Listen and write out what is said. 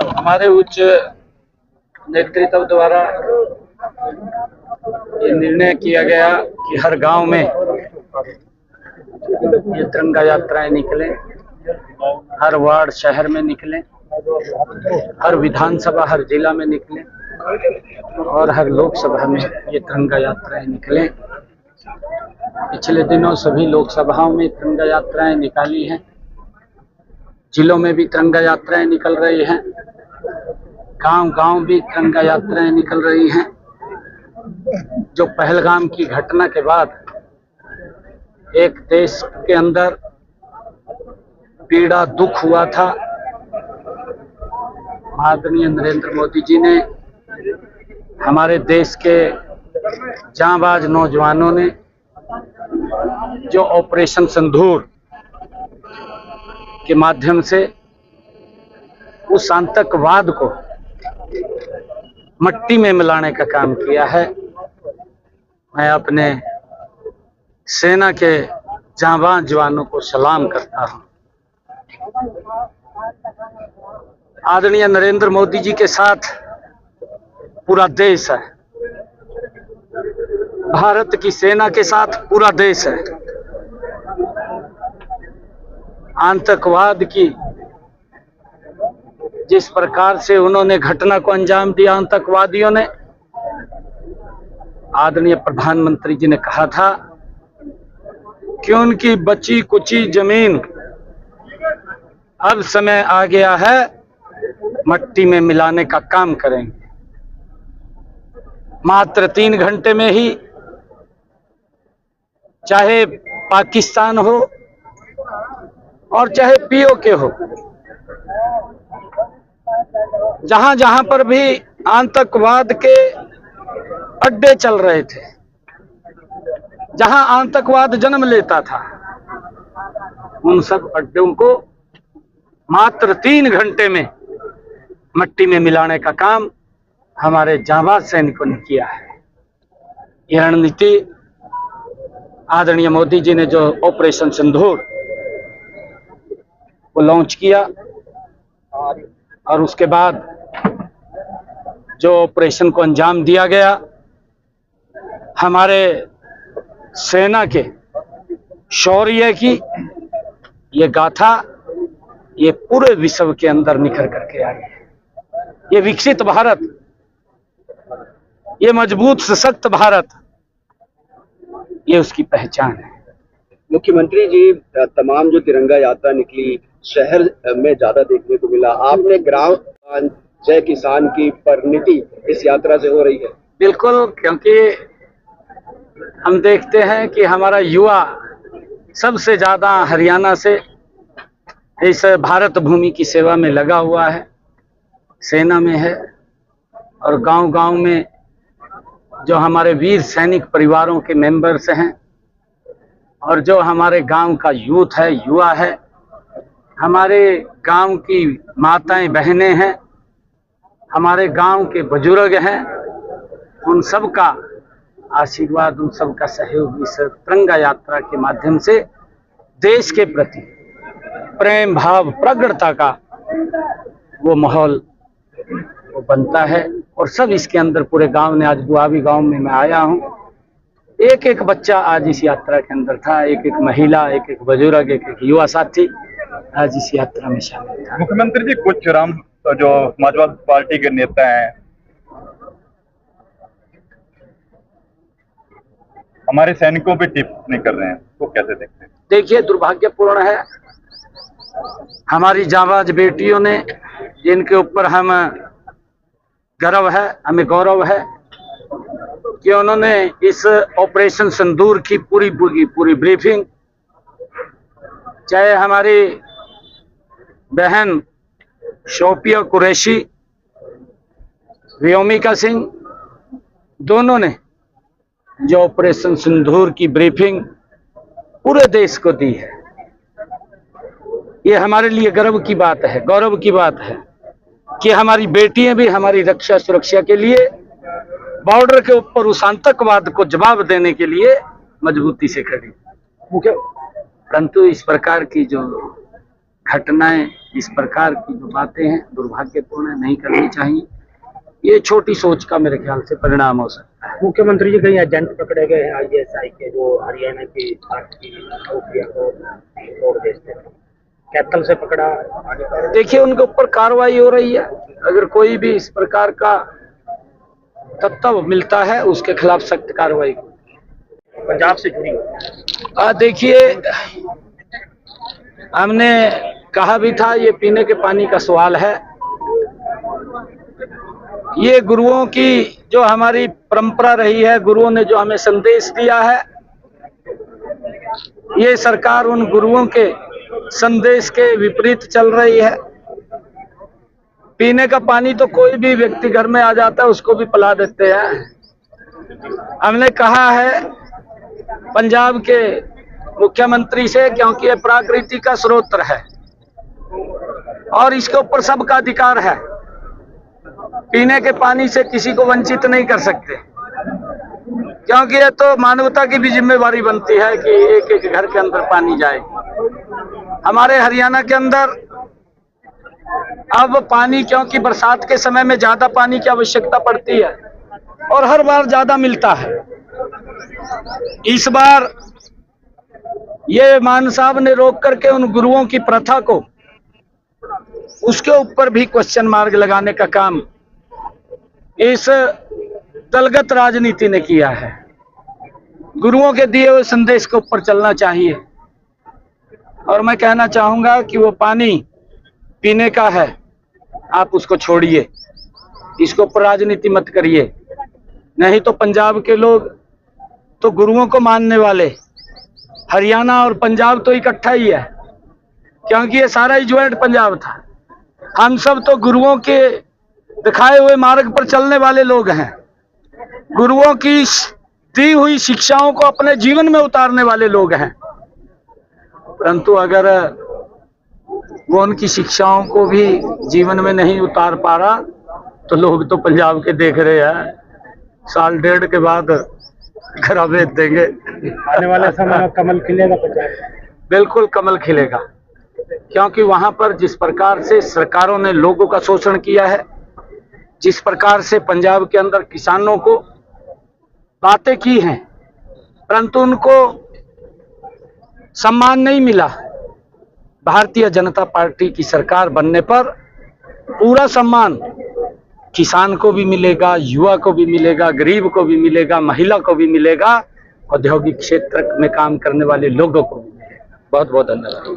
हमारे उच्च नेतृत्व द्वारा ये निर्णय किया गया कि हर गांव में ये तिरंगा यात्राएं निकलें, हर वार्ड शहर में निकलें, हर विधानसभा हर जिला में निकलें और हर लोकसभा में ये तिरंगा यात्राएं निकलें। पिछले दिनों सभी लोकसभाओं में तिरंगा यात्राएं निकाली हैं, जिलों में भी तिरंगा यात्राएं निकल रही हैं, गांव-गांव भी तिरंगा यात्राएं निकल रही हैं। जो पहलगाम की घटना के बाद एक देश के अंदर पीड़ा दुख हुआ था, आदरणीय नरेंद्र मोदी जी ने, हमारे देश के जांबाज नौजवानों ने जो ऑपरेशन सिंदूर के माध्यम से उस आतंकवाद को मट्टी में मिलाने का काम किया है। मैं अपने सेना के जांबाज जवानों को सलाम करता हूं। आदरणीय नरेंद्र मोदी जी के साथ पूरा देश है, भारत की सेना के साथ पूरा देश है। आतंकवाद की जिस प्रकार से उन्होंने घटना को अंजाम दिया, आतंकवादियों ने, आदरणीय प्रधानमंत्री जी ने कहा था कि उनकी बची कुची जमीन अब समय आ गया है, मट्टी में मिलाने का काम करेंगे। मात्र 3 घंटे में ही, चाहे पाकिस्तान हो और चाहे पीओके हो, जहां जहां पर भी आतंकवाद के अड्डे चल रहे थे, जहां आतंकवाद जन्म लेता था, उन सब अड्डों को मात्र 3 घंटे में मट्टी में मिलाने का काम हमारे जांबाज सैनिकों ने किया है। यह रणनीति आदरणीय मोदी जी ने जो ऑपरेशन सिंदूर को लॉन्च किया और उसके बाद जो ऑपरेशन को अंजाम दिया गया, हमारे सेना के शौर्य की ये गाथा ये पूरे विश्व के अंदर निखर करके आई है। ये विकसित भारत, ये मजबूत सशक्त भारत, ये उसकी पहचान है। मुख्यमंत्री जी, तमाम जो तिरंगा यात्रा निकली शहर में ज्यादा देखने को मिला, आपने ग्राम जय किसान की परिणति इस यात्रा से हो रही है? बिल्कुल, क्योंकि हम देखते हैं कि हमारा युवा सबसे ज्यादा हरियाणा से इस भारत भूमि की सेवा में लगा हुआ है, सेना में है, और गांव-गांव में जो हमारे वीर सैनिक परिवारों के मेंबर्स हैं और जो हमारे गांव का यूथ है, युवा है, हमारे गांव की माताएं बहनें हैं, हमारे गांव के बुजुर्ग हैं, उन सब का आशीर्वाद, उन सब का सहयोग इस तिरंगा यात्रा के माध्यम से देश के प्रति प्रेम भाव प्रगाढ़ता का वो माहौल वो बनता है। और सब इसके अंदर पूरे गांव ने, आज बुआवी गांव में मैं आया हूं, एक एक बच्चा आज इस यात्रा के अंदर था, एक एक महिला, एक एक बुजुर्ग, एक एक युवा साथी आज इस यात्रा में शामिल था। मुख्यमंत्री जी, कुछ राम जो समाजवादी पार्टी के नेता हैं हमारे सैनिकों पे टिप्पणी कर रहे हैं, तो कैसे देखते हैं? देखिए, दुर्भाग्यपूर्ण है, हमारी जांबाज बेटियों ने, जिनके ऊपर हम गर्व है, हमें गौरव है कि उन्होंने इस ऑपरेशन सिंदूर की पूरी ब्रीफिंग, चाहे हमारी बहन शोपिया कुरैशी, व्योमिका सिंह, दोनों ने जो ऑपरेशन सिंदूर की ब्रीफिंग पूरे देश को दी है, ये हमारे लिए गर्व की बात है, गौरव की बात है कि हमारी बेटियां भी हमारी रक्षा सुरक्षा के लिए बॉर्डर के ऊपर उस आतंकवाद को जवाब देने के लिए मजबूती से खड़ी। परंतु इस प्रकार की जो घटनाएं, इस प्रकार की जो बातें हैं दुर्भाग्यपूर्ण है, नहीं करनी चाहिए। ये छोटी सोच का मेरे ख्याल से परिणाम हो सकता है। मुख्यमंत्री जी कई एजेंट पकड़े गए हैं आईएसआई के, जो हरियाणा की भारतीय नौकरियों को तोड़ देते हैं। कैथल से पकड़ा। देखिए, उनके ऊपर कार्रवाई हो रही है। अगर कोई भी इस प्रकार का तत्व मिलता है उसके खिलाफ सख्त कार्रवाई। पंजाब से जुड़ी देखिए, हमने कहा भी था ये पीने के पानी का सवाल है। ये गुरुओं की जो हमारी परंपरा रही है, गुरुओं ने जो हमें संदेश दिया है, ये सरकार उन गुरुओं के संदेश के विपरीत चल रही है। पीने का पानी तो कोई भी व्यक्ति घर में आ जाता है उसको भी पिला देते हैं। हमने कहा है पंजाब के मुख्यमंत्री से, क्योंकि ये प्राकृतिक का स्रोत है और इसके ऊपर सबका अधिकार है। पीने के पानी से किसी को वंचित नहीं कर सकते, क्योंकि ये तो मानवता की भी जिम्मेवारी बनती है कि एक एक घर के अंदर पानी जाए। हमारे हरियाणा के अंदर अब पानी, क्योंकि बरसात के समय में ज्यादा पानी की आवश्यकता पड़ती है और हर बार ज्यादा मिलता है। इस बार ये मान साहब ने रोक करके उन गुरुओं की प्रथा को, उसके ऊपर भी क्वेश्चन मार्क लगाने का काम इस दलगत राजनीति ने किया है। गुरुओं के दिए हुए संदेश के ऊपर चलना चाहिए। और मैं कहना चाहूंगा कि वो पानी पीने का है, आप उसको छोड़िए, इसके ऊपर राजनीति मत करिए। नहीं तो पंजाब के लोग तो गुरुओं को मानने वाले, हरियाणा और पंजाब तो इकट्ठा ही है, क्योंकि ये सारा ही ज्वाइंट पंजाब था। हम सब तो गुरुओं के दिखाए हुए मार्ग पर चलने वाले लोग हैं, गुरुओं की दी हुई शिक्षाओं को अपने जीवन में उतारने वाले लोग हैं। परंतु अगर वो उनकी शिक्षाओं को भी जीवन में नहीं उतार पा रहा तो लोग तो पंजाब के देख रहे हैं, साल डेढ़ के बाद घर भेज देंगे। आने वाले समय में कमल खिलेगा पंजाब? बिल्कुल कमल खिलेगा, क्योंकि वहां पर जिस प्रकार से सरकारों ने लोगों का शोषण किया है, जिस प्रकार से पंजाब के अंदर किसानों को बातें की हैं, परंतु उनको सम्मान नहीं मिला। भारतीय जनता पार्टी की सरकार बनने पर पूरा सम्मान किसान को भी मिलेगा, युवा को भी मिलेगा, गरीब को भी मिलेगा, महिला को भी मिलेगा, औद्योगिक क्षेत्र में काम करने वाले लोगों को भी मिलेगा। बहुत बहुत धन्यवाद।